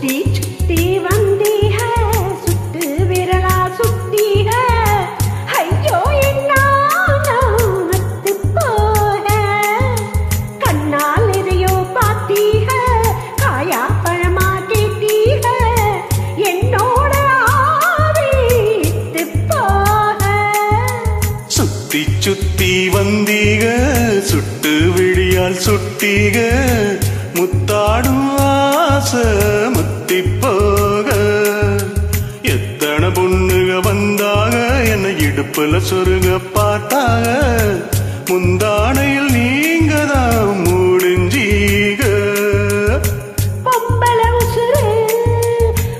சுத்தி சுத்தி வந்தீக சுட்டு விரலா சுத்தீக ஐயோ என்னாத்து போக கண்ணால் எதையோ பார்த்தீக காயா பழமா கேட்டீக என்னோட ஆவித்து போக சுத்தி சுத்தி வந்தீக சுட்டு விழியால் சுட்டீக முத்தாடும் ஆசை முத்தி போக எத்தனை பொண்ணுக வந்தாக என்னை இடுப்புல சொருக பார்த்தாக முந்தானையில் நீங்க தான் முடிஞ்சீக பொம்பளை உசுரு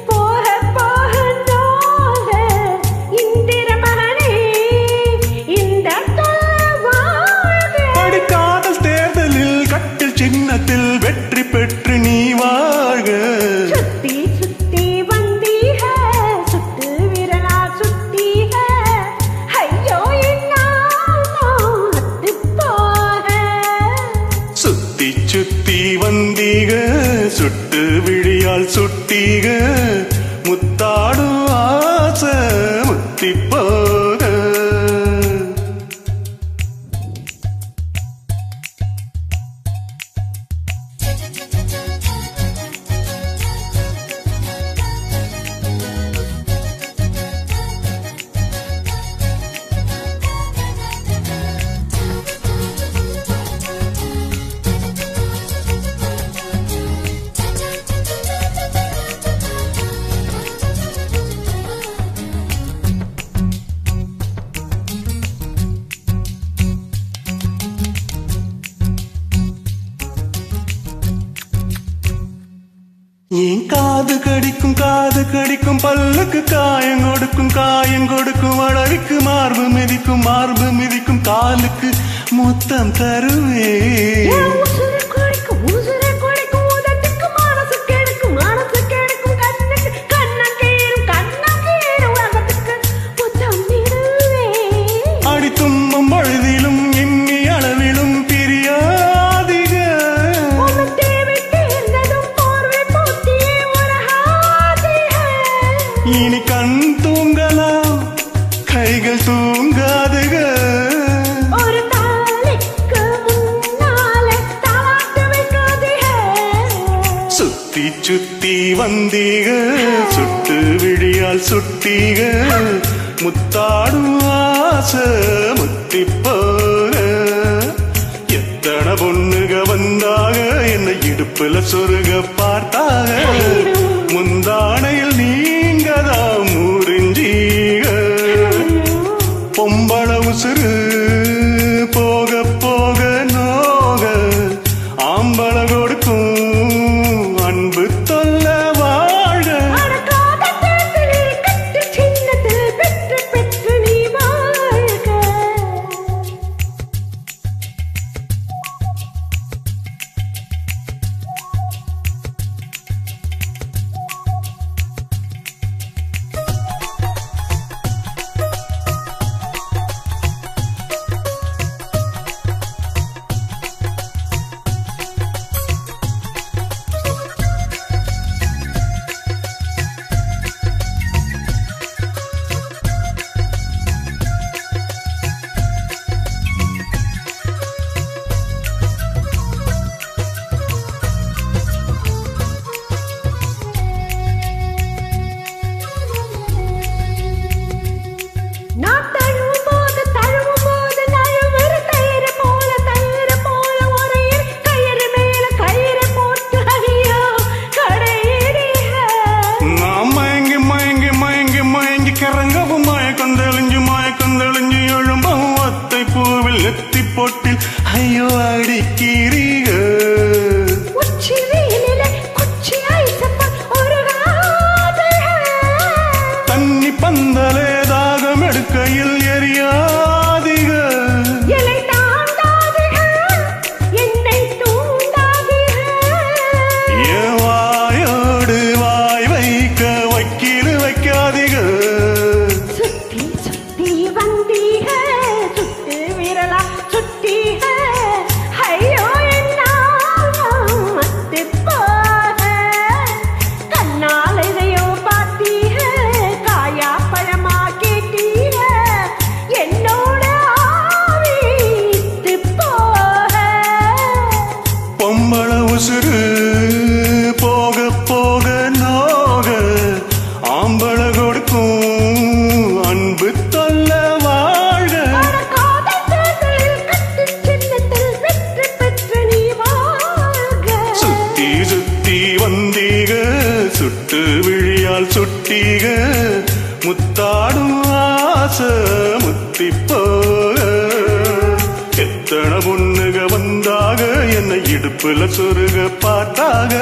போக போக நோக இந்திர மகனே இந்த வாழ்க படிக்காதல் தேர்தலில் கட்டில் சின்னத்தில் வெற்றி பெற்று நீ வாழ்க சுத்தி சுத்தி வந்தீக சுட்டு விரலா சுத்தீக ஐயோ என்னாத்து போக சுத்தி சுத்தி வந்தீக சுட்டு விழியால் சுட்டீக முத்தாடும் ஆசை முத்தி போக ஏன் காது கடிக்கும் பல்லுக்கு காயம் கொடுக்கும் அழகுக்கு மார்பு மிதிக்கும் காலுக்கு மொத்தம் தருவே உசுர குடிக்கும் உதட்டுக்கு மனசு கெடுக்கும் கண்ணுக்கு கண்ணங்கீரும் உலகத்துக்கு மொத்தம் விடுவே அடி தும்பம் பழுதிலும் எண்ணி அளவிலும் பிரியாதிக இனி கண் தூங்கலாம் கைகள் தூங்காதுக ஒரு தாளிக்கு முன்னாலே தாளாட்டு வைக்காதீக சுத்தி சுத்தி வந்தீக சுட்டு விழியால் சுட்டீக முத்தாடும் ஆசை முத்தி போக எத்தனை பொண்ணுக வந்தாக என்னை இடுப்புல சொருக பார்த்தாக முந்தானையில் நீங்க தான் முடிஞ்சீக பொம்பளை உசுறு போக போக நோக ஆம்பள கொடுக்கும் அன்பு தொல்ல வாழ்க அடக்காத தேர்தலில் கட்டு சின்னத்தில் பெற்று பெற்று நீ வாழ்க நான் தழுவும் போது நழுவுற தயிர போல ஒரே கயிறு மேல கயிறு போட்டு ஐயோ கடையிறீக நான் மயங்கி கிறங்கவும் மயக்கம் தெளிஞ்சு எழும்பவும் ஒத்தை பூவில் நெத்தி பொட்டில் ஐயோ அடிக்கிறீக உச்சி வெயிலில குச்சி ஐசப்ப ஒரு தண்ணி பந்தலே தாகம் எடுக்கையில் எரியாதிக எலை தாண்டாதீக என்னை தூண்டாதீக என் வாயோடு வாய் வைக்க வக்கீல் வைக்காதிக சுத்தி சுத்தி வந்தீக சுட்டு விரலா சுத்தீக ஆசை முத்தி போக எத்தனை பொண்ணுக வந்தாக என்னை இடுப்புல சொருக பார்த்தாக